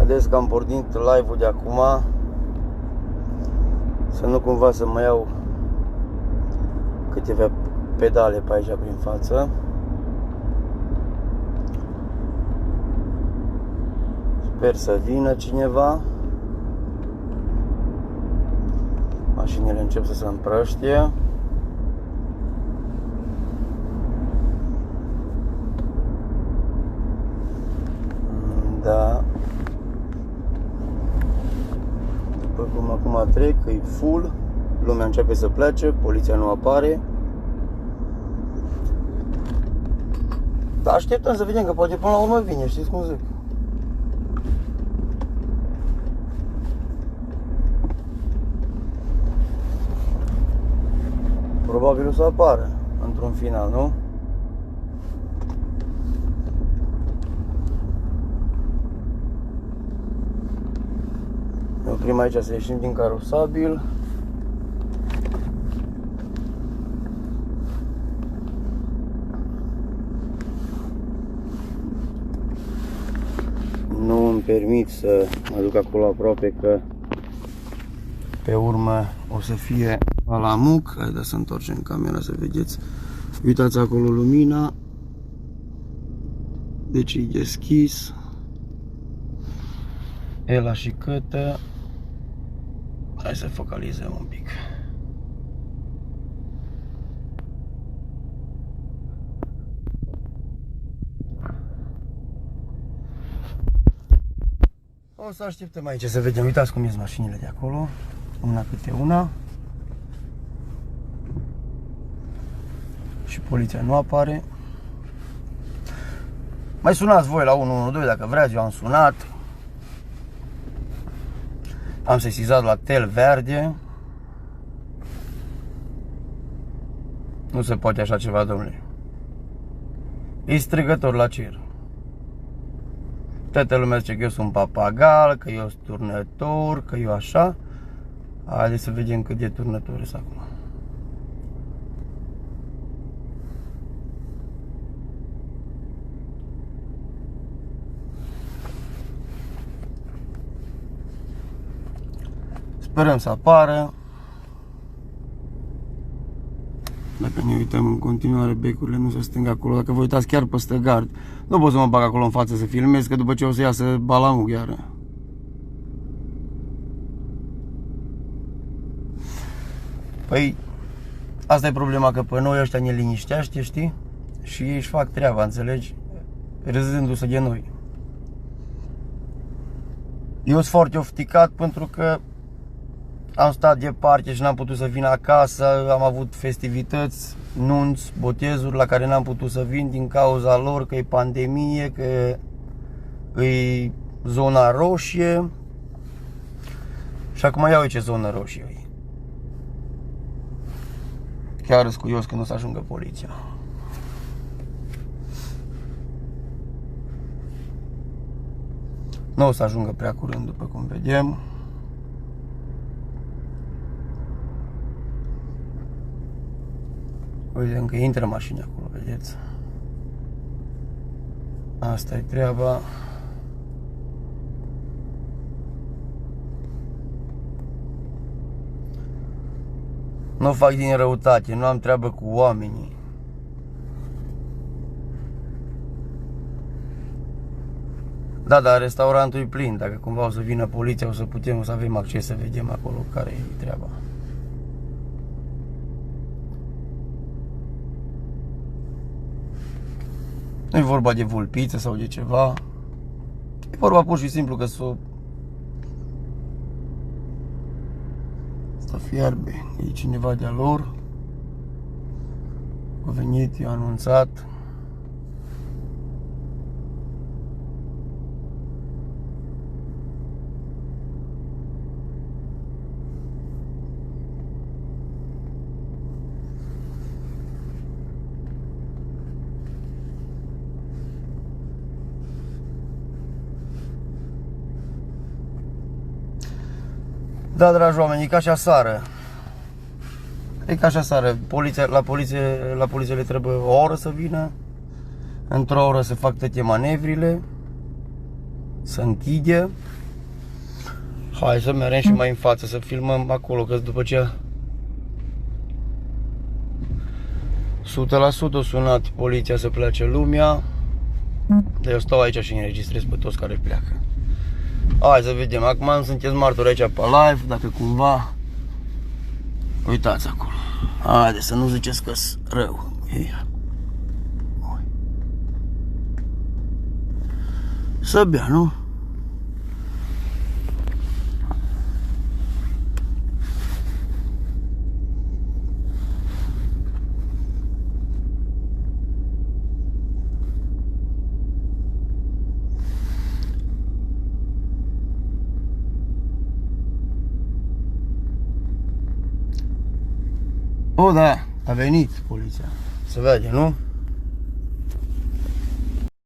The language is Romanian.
gândesc că am pornit live-ul de acum, să nu cumva să mă iau câteva pedale pe aici prin față. Sper să vină cineva. Mașinile încep să se împrăștie. Da. După cum acum trec, e full, lumea începe să plece, poliția nu apare. Dar așteptăm să vedem, că poate până la urmă vine, știți cum zic. Probabil o să apară într-un final, nu? Ne oprim aici să ieșim din carosabil. Nu îmi permit să mă duc acolo aproape, că pe urmă o să fie la muc. Haideți să întoarcem camera să vedeți. Uitați acolo lumina. Deci e deschis. Ela și Cătă. Hai să focalizăm un pic. O să așteptăm aici să vedem. Uitați cum ies mașinile de acolo. Una câte una. Și poliția nu apare. Mai sunați voi la 112 dacă vreți, eu am sunat. Am sesizat la Tel Verde. Nu se poate așa ceva, domnule. E strigător la cer. Toată lumea zice că eu sunt papagal, că eu sunt turnător, că eu așa. Haideți să vedem cât de turnător sunt acum. Sperăm să apară. Dacă ne uităm în continuare, becurile nu se stâng acolo. Dacă vă uitați chiar peste gard, nu pot să mă bag acolo în față să filmez, că după ce o să iasă balamul iară. Păi, asta e problema, că pe noi ăștia ne liniștește, știi? Și ei își fac treaba, înțelegi? Râzându-se de noi. Eu sunt foarte ofticat pentru că am stat departe și n-am putut să vin acasă, am avut festivități, nunți, botezuri la care n-am putut să vin din cauza lor, că e pandemie, că e zona roșie. Și acum iau ce zonă roșie e. Chiar sunt curios când o să ajungă poliția. Nu o să ajungă prea curând, după cum vedem. Uite, încă intră mașini acolo, vedeți? Asta e treaba. Nu fac din răutate, nu am treabă cu oamenii. Da, dar restaurantul e plin. Dacă cumva o să vină poliția, o să avem acces să vedem acolo care e treaba. Nu e vorba de vulpiță sau de ceva. E vorba pur și simplu că să fierbe. E cineva de-a lor. A venit, i-a anunțat. Da, dragi oameni, e ca și aseară. E ca și aseară. La poliție le trebuie o oră să vină. Într-o oră se fac toate manevrile. să închide. Hai să mergem și mai în față, să filmăm acolo, că după ce 100% a sunat poliția să plece lumea. Dar eu stau aici și înregistrez pe toți care pleacă. Hai să vedem, acum sunteți martori aici pe live, dacă cumva. Uitați acolo. Haide să nu ziceți că-s rău. Să bea, nu? O, da, a venit poliția. Se vede, nu?